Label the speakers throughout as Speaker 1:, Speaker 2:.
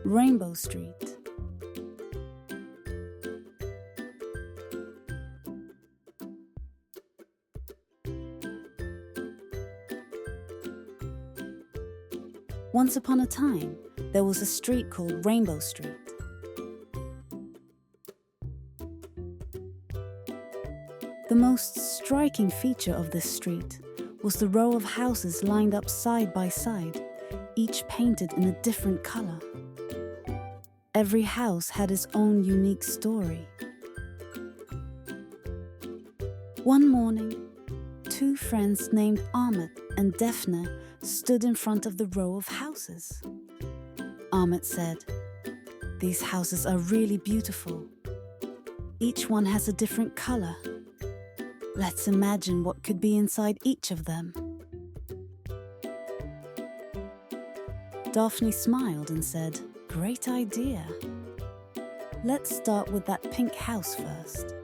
Speaker 1: Rainbow Street. Once upon a time, there was a street called Rainbow Street. The most striking feature of this street was the row of houses lined up side by side, each painted in a different color. Every house had its own unique story. One morning, two friends named Ahmet and Defne stood in front of the row of houses. Ahmet said, "These houses are really beautiful. Each one has a different color. Let's imagine what could be inside each of them." Daphne smiled and said, "Great idea. Let's start with that pink house first."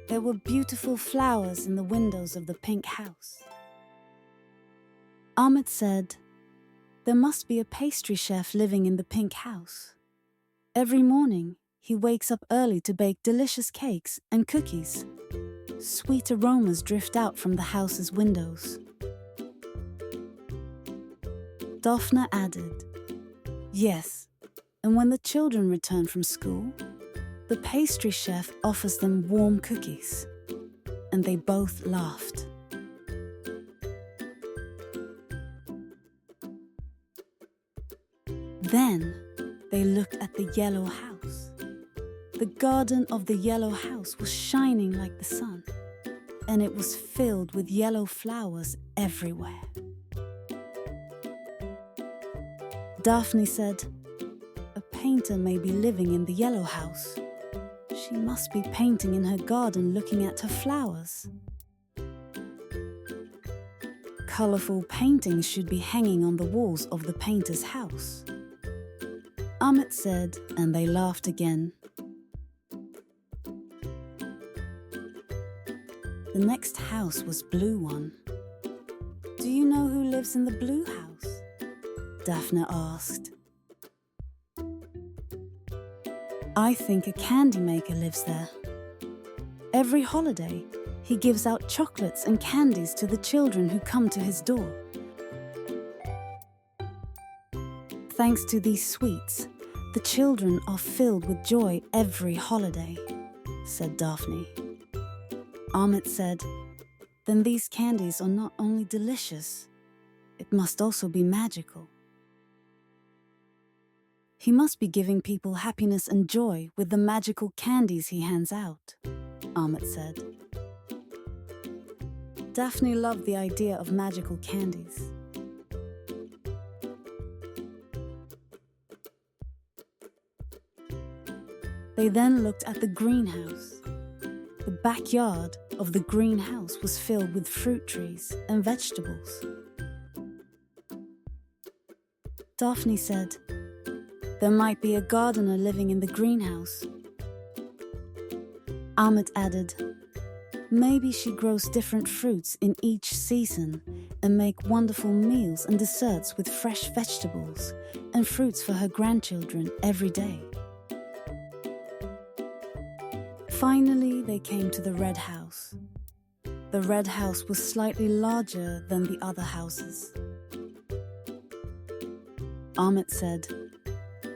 Speaker 1: There were beautiful flowers in the windows of the pink house. Ahmet said, "There must be a pastry chef living in the pink house. Every morning, he wakes up early to bake delicious cakes and cookies. Sweet aromas drift out from the house's windows." Daphne added, "Yes, and when the children return from school, the pastry chef offers them warm cookies." And they both laughed. Then they looked at the yellow house. The garden of the yellow house was shining like the sun, and it was filled with yellow flowers everywhere. Daphne said, "A painter may be living in the yellow house. She must be painting in her garden looking at her flowers. Colorful paintings should be hanging on the walls of the painter's house." Ahmet said, and they laughed again. The next house was blue one. "Do you know who lives in the blue house?" Daphne asked. "I think a candy maker lives there. Every holiday, he gives out chocolates and candies to the children who come to his door. Thanks to these sweets, the children are filled with joy every holiday," said Daphne. Ahmet said, "Then these candies are not only delicious, it must also be magical." "He must be giving people happiness and joy with the magical candies he hands out," Ahmet said. Daphne loved the idea of magical candies. They then looked at the greenhouse. The backyard of the greenhouse was filled with fruit trees and vegetables. Daphne said, "There might be a gardener living in the greenhouse." Ahmet added, "Maybe she grows different fruits in each season and make wonderful meals and desserts with fresh vegetables and fruits for her grandchildren every day." Finally, they came to the red house. The red house was slightly larger than the other houses. Ahmet said,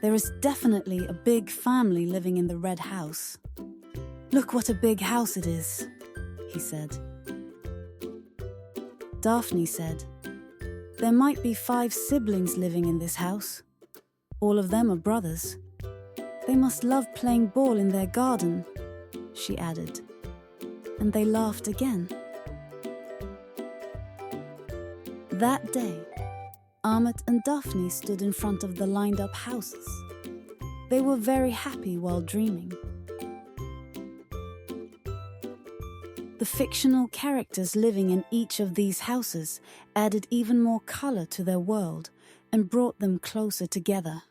Speaker 1: "There is definitely a big family living in the red house. Look what a big house it is," he said. Daphne said, "There might be 5 siblings living in this house. All of them are brothers. They must love playing ball in their garden," she added, and they laughed again. That day, Ahmet and Daphne stood in front of the lined-up houses. They were very happy while dreaming. The fictional characters living in each of these houses added even more color to their world and brought them closer together.